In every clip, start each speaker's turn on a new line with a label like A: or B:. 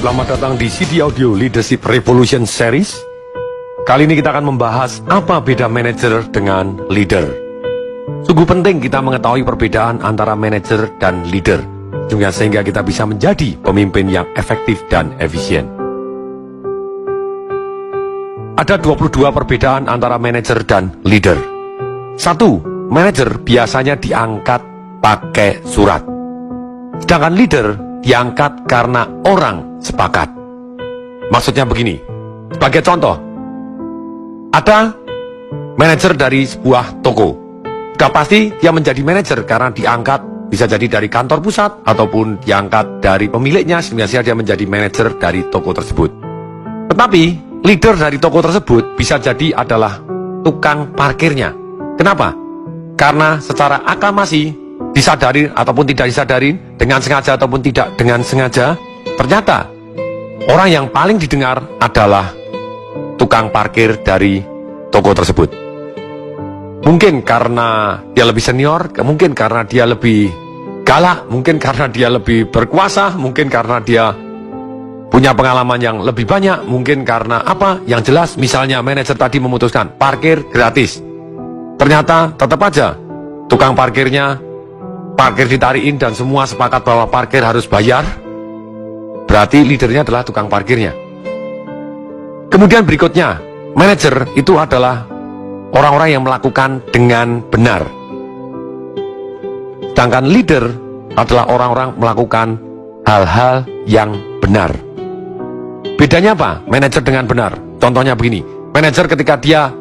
A: selamat datang di CD Audio Leadership Revolution Series. Kali ini kita akan membahas apa beda manajer dengan leader. Sungguh penting kita mengetahui perbedaan antara manajer dan leader, sehingga kita bisa menjadi pemimpin yang efektif dan efisien. Ada 22 perbedaan antara manajer dan leader. 1. Manajer biasanya diangkat pakai surat, sedangkan leader diangkat karena orang sepakat. Maksudnya begini, sebagai contoh, ada manajer dari sebuah toko. Sudah pasti dia menjadi manajer karena diangkat bisa jadi dari kantor pusat ataupun diangkat dari pemiliknya sehingga dia menjadi manajer dari toko tersebut. Tetapi leader dari toko tersebut bisa jadi adalah tukang parkirnya. Kenapa? Karena secara aklamasi, disadari ataupun tidak disadari, dengan sengaja ataupun tidak dengan sengaja, ternyata orang yang paling didengar adalah tukang parkir dari toko tersebut. Mungkin karena dia lebih senior, mungkin karena dia lebih galak, mungkin karena dia lebih berkuasa, mungkin karena dia punya pengalaman yang lebih banyak, mungkin karena apa? Yang jelas misalnya manajer tadi memutuskan parkir gratis. Ternyata tetap aja tukang parkirnya parkir ditariin dan semua sepakat bahwa parkir harus bayar. Berarti leadernya adalah tukang parkirnya. Kemudian berikutnya, manajer itu adalah orang-orang yang melakukan dengan benar, sedangkan leader adalah orang-orang melakukan hal-hal yang benar. Bedanya apa? Manajer dengan benar. Contohnya begini, manajer ketika dia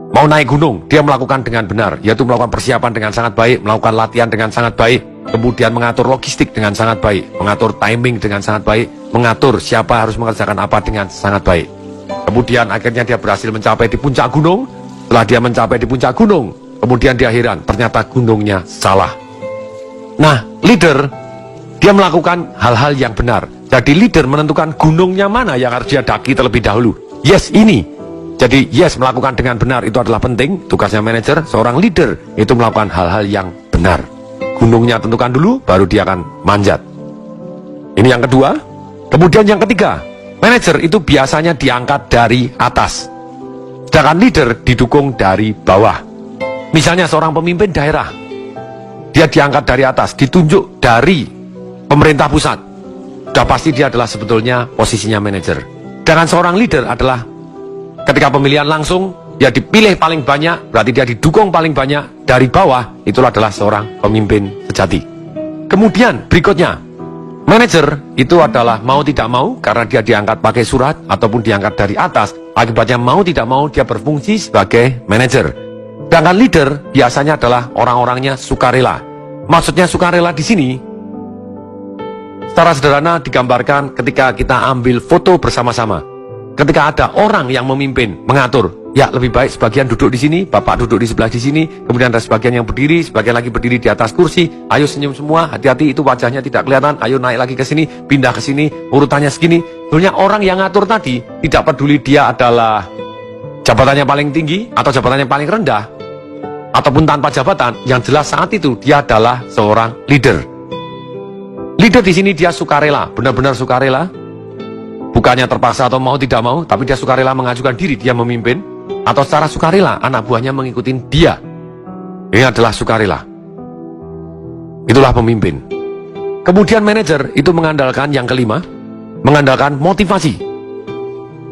A: mau naik gunung, dia melakukan dengan benar, yaitu melakukan persiapan dengan sangat baik, melakukan latihan dengan sangat baik, kemudian mengatur logistik dengan sangat baik, mengatur timing dengan sangat baik, mengatur siapa harus mengerjakan apa dengan sangat baik. Kemudian akhirnya dia berhasil mencapai di puncak gunung. Setelah dia mencapai di puncak gunung, kemudian dia heran, ternyata gunungnya salah. Nah, leader, dia melakukan hal-hal yang benar. Jadi leader menentukan gunungnya mana yang harus dia daki terlebih dahulu. Yes, ini. Jadi yes, melakukan dengan benar itu adalah penting. Tugasnya manajer, seorang leader itu melakukan hal-hal yang benar. Gunungnya tentukan dulu, baru dia akan manjat. Ini yang kedua. Kemudian yang ketiga, manajer itu biasanya diangkat dari atas, sedangkan leader didukung dari bawah. Misalnya seorang pemimpin daerah, dia diangkat dari atas, ditunjuk dari pemerintah pusat. Sudah pasti dia adalah sebetulnya posisinya manajer. Sedangkan seorang leader adalah ketika pemilihan langsung, dia dipilih paling banyak, berarti dia didukung paling banyak dari bawah, itulah adalah seorang pemimpin sejati. Kemudian berikutnya, manajer itu adalah mau tidak mau, karena dia diangkat pakai surat ataupun diangkat dari atas, akibatnya mau tidak mau dia berfungsi sebagai manajer. Sedangkan leader biasanya adalah orang-orangnya sukarela. Maksudnya sukarela di sini, secara sederhana digambarkan ketika kita ambil foto bersama-sama. Ketika ada orang yang memimpin, mengatur, ya lebih baik sebagian duduk di sini, bapak duduk di sebelah di sini, kemudian ada sebagian yang berdiri, sebagian lagi berdiri di atas kursi, ayo senyum semua, hati-hati itu wajahnya tidak kelihatan, ayo naik lagi ke sini, pindah ke sini, urutannya segini. Sebenarnya orang yang ngatur tadi, tidak peduli dia adalah jabatannya paling tinggi, atau jabatannya paling rendah, ataupun tanpa jabatan, yang jelas saat itu dia adalah seorang leader. Leader di sini dia sukarela, benar-benar sukarela. Bukannya terpaksa atau mau tidak mau, tapi dia sukarela mengajukan diri, dia memimpin, atau secara sukarela anak buahnya mengikuti dia. Ini adalah sukarela. Itulah pemimpin. Kemudian manajer itu mengandalkan yang kelima, mengandalkan motivasi,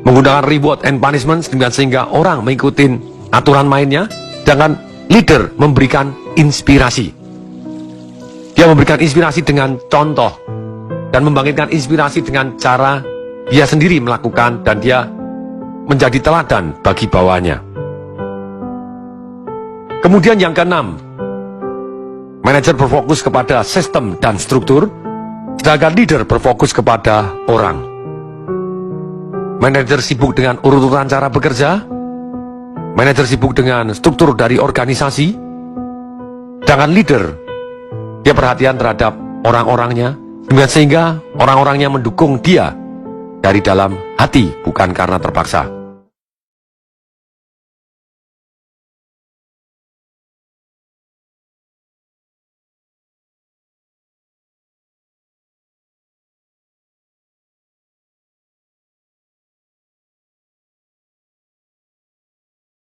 A: menggunakan reward and punishment sehingga orang mengikuti aturan mainnya. Sedangkan leader memberikan inspirasi. Dia memberikan inspirasi dengan contoh dan membangkitkan inspirasi dengan cara dia sendiri melakukan, dan dia menjadi teladan bagi bawahannya. Kemudian yang keenam, manajer berfokus kepada sistem dan struktur, sedangkan leader berfokus kepada orang. Manajer sibuk dengan urut-urutan cara bekerja, manajer sibuk dengan struktur dari organisasi, sedangkan leader dia perhatian terhadap orang-orangnya, sehingga orang-orangnya mendukung dia dari dalam hati, bukan karena terpaksa.